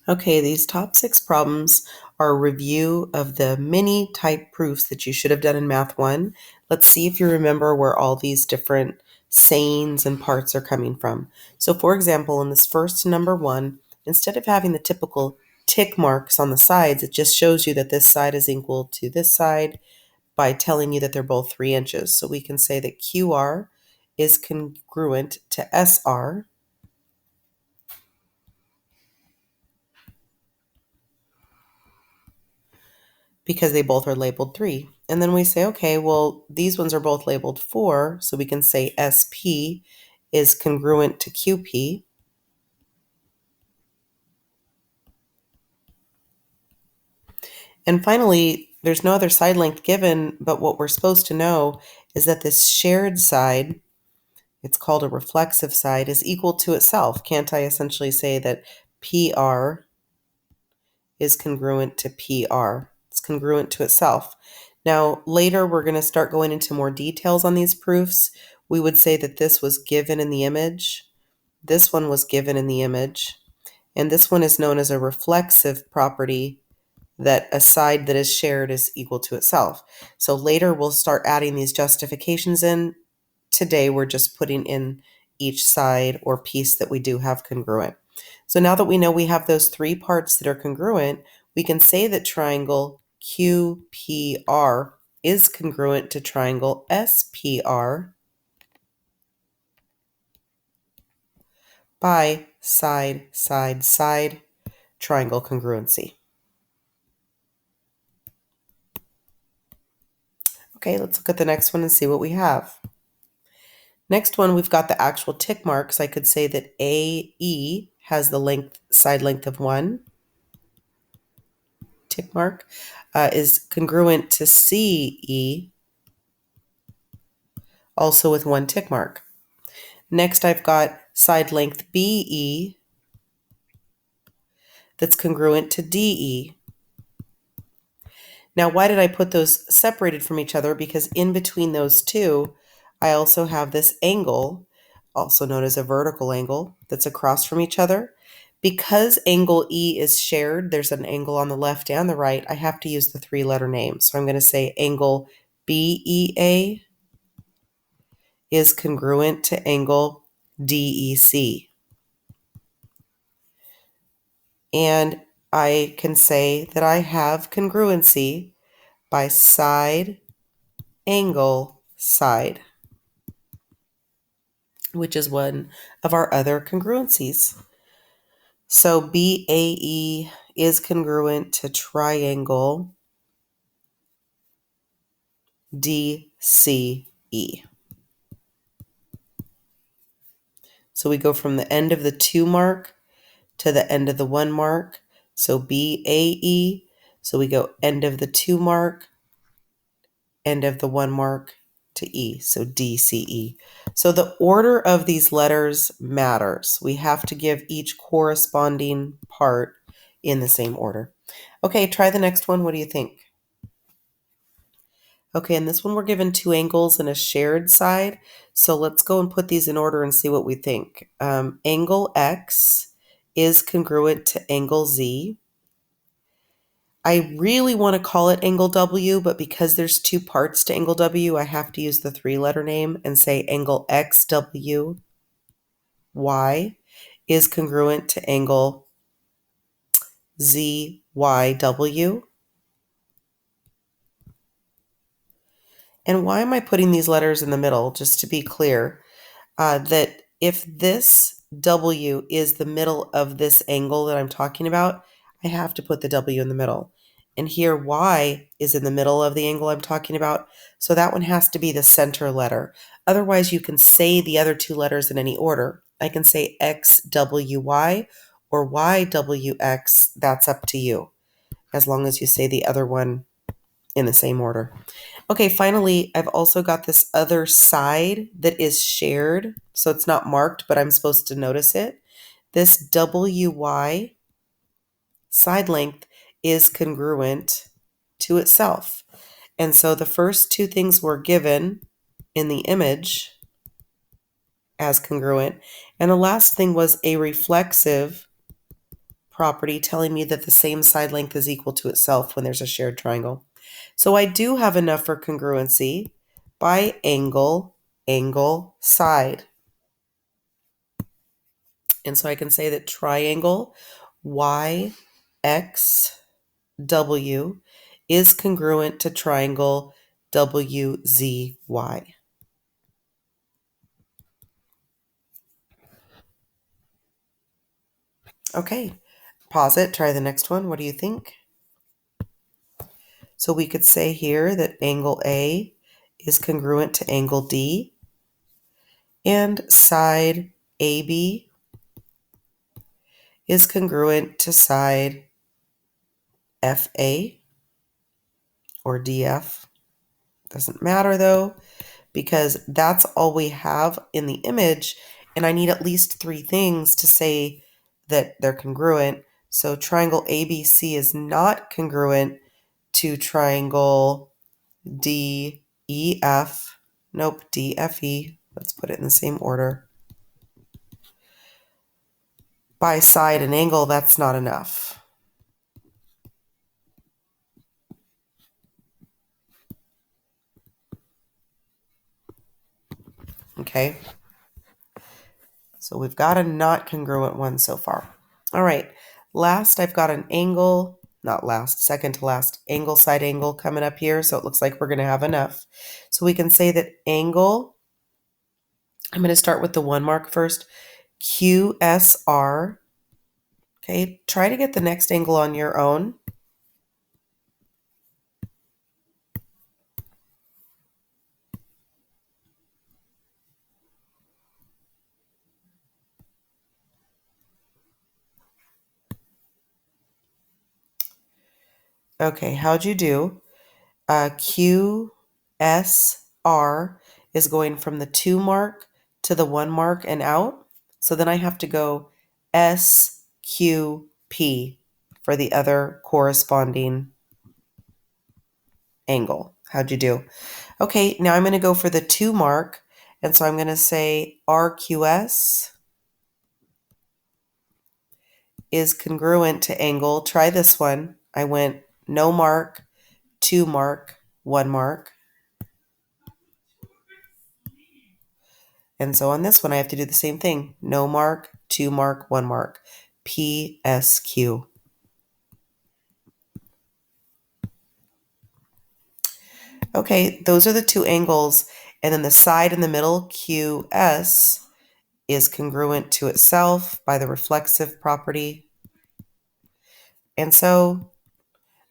Okay, these top 6 problems are a review of the mini type proofs that you should have done in Math 1. Let's see if you remember where all these different sayings and parts are coming from. So for example, in this first number 1, instead of having the typical tick marks on the sides, it just shows you that this side is equal to this side by telling you that they're both 3 inches. So we can say that QR is congruent to SR, because they both are labeled 3. And then we say, okay, well, these ones are both labeled 4, so we can say SP is congruent to QP. And finally, there's no other side length given, but what we're supposed to know is that this shared side, it's called a reflexive side, is equal to itself. Can't I essentially say that PR is congruent to PR? It's congruent to itself. Now, later we're going to start going into more details on these proofs. We would say that this was given in the image, this one was given in the image, and this one is known as a reflexive property, that a side that is shared is equal to itself. So later we'll start adding these justifications in. Today we're just putting in each side or piece that we do have congruent. So now that we know we have those 3 parts that are congruent, we can say that triangle QPR is congruent to triangle SPR by side, side, side triangle congruency. Okay, let's look at the next one and see what we have. Next one, we've got the actual tick marks. I could say that AE has the side length of 1. Tick mark is congruent to CE, also with 1 tick mark. Next, I've got side length BE that's congruent to DE. Now, why did I put those separated from each other? Because in between those two, I also have this angle, also known as a vertical angle, that's across from each other. Because angle E is shared, there's an angle on the left and the right, I have to use the 3-letter name. So I'm going to say angle BEA is congruent to angle DEC. And I can say that I have congruency by side, angle, side, which is one of our other congruencies. So BAE is congruent to triangle DCE. So we go from the end of the 2 mark to the end of the 1 mark. So BAE. So we go end of the 2 mark, end of the 1 mark to E. So DCE. So the order of these letters matters. We have to give each corresponding part in the same order. Okay, try the next one. What do you think? Okay, in this one we're given 2 angles and a shared side. So let's go and put these in order and see what we think. Angle X is congruent to angle Z. I really want to call it angle W, but because there's 2 parts to angle W, I have to use the 3-letter name and say angle XWY is congruent to angle ZYW. And why am I putting these letters in the middle? Just to be clear, that if this W is the middle of this angle that I'm talking about, I have to put the W in the middle. And here Y is in the middle of the angle I'm talking about, so that one has to be the center letter. Otherwise, you can say the other 2 letters in any order. I can say XWY or YWX, that's up to you, as long as you say the other one in the same order. Okay, finally, I've also got this other side that is shared. So it's not marked, but I'm supposed to notice it. This WY side length is congruent to itself. And so the first 2 things were given in the image as congruent. And the last thing was a reflexive property telling me that the same side length is equal to itself when there's a shared triangle. So I do have enough for congruency by angle, angle, side. And so I can say that triangle YXW is congruent to triangle WZY. Okay, pause it, try the next one. What do you think? So we could say here that angle A is congruent to angle D, and side AB is congruent to side FA or DF. Doesn't matter though, because that's all we have in the image, and I need at least 3 things to say that they're congruent. So triangle ABC is not congruent to triangle DEF. Nope, DFE. Let's put it in the same order. By side and angle, that's not enough. Okay. So we've got a not congruent one so far. All right. Last, I've got an angle, not last, second to last, angle, side angle coming up here. So it looks like we're going to have enough. So we can say that angle, I'm going to start with the 1 mark first, QSR. Okay, try to get the next angle on your own. Okay, how'd you do? QSR is going from the 2 mark to the 1 mark and out. So then I have to go SQP for the other corresponding angle. How'd you do? Okay, now I'm going to go for the 2 mark. And so I'm going to say RQS is congruent to angle. Try this one. I went no mark, 2 mark, 1 mark. And so on this one, I have to do the same thing. No mark, 2 mark, 1 mark. PSQ. Okay, those are the 2 angles. And then the side in the middle, QS, is congruent to itself by the reflexive property. And so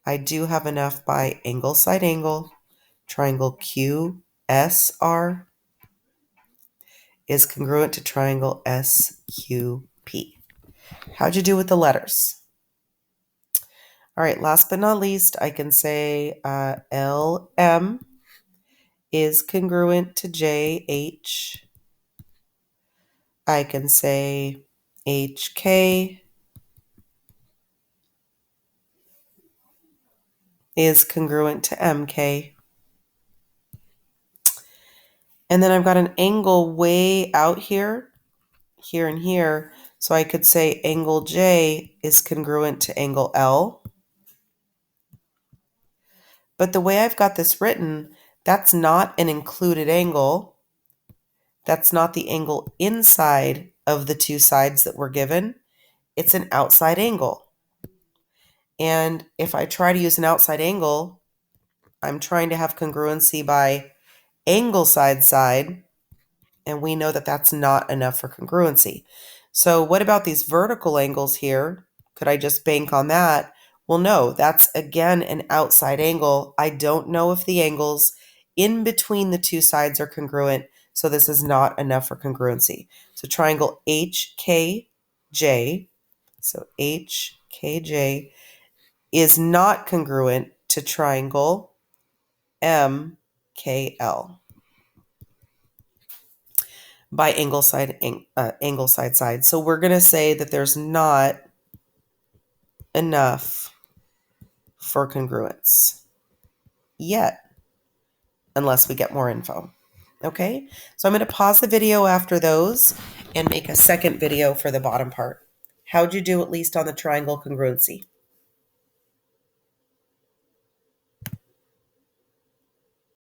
I do have enough by angle, side angle. Triangle QSR is congruent to triangle SQP. How'd you do with the letters? All right, last but not least, I can say LM is congruent to JH. I can say HK is congruent to MK. And then I've got an angle way out here, here and here. So I could say angle J is congruent to angle L. But the way I've got this written, that's not an included angle. That's not the angle inside of the 2 sides that were given. It's an outside angle. And if I try to use an outside angle, I'm trying to have congruency by angle side, and we know that that's not enough for congruency. So what about these vertical angles here? Could I just bank on that? Well, no, that's again an outside angle. I don't know if the angles in between the 2 sides are congruent, so this is not enough for congruency. So triangle HKJ, so HKJ is not congruent to triangle MKL by angle side. So we're going to say that there's not enough for congruence yet, unless we get more info. Okay, so I'm going to pause the video after those and make a second video for the bottom part. How'd you do at least on the triangle congruency?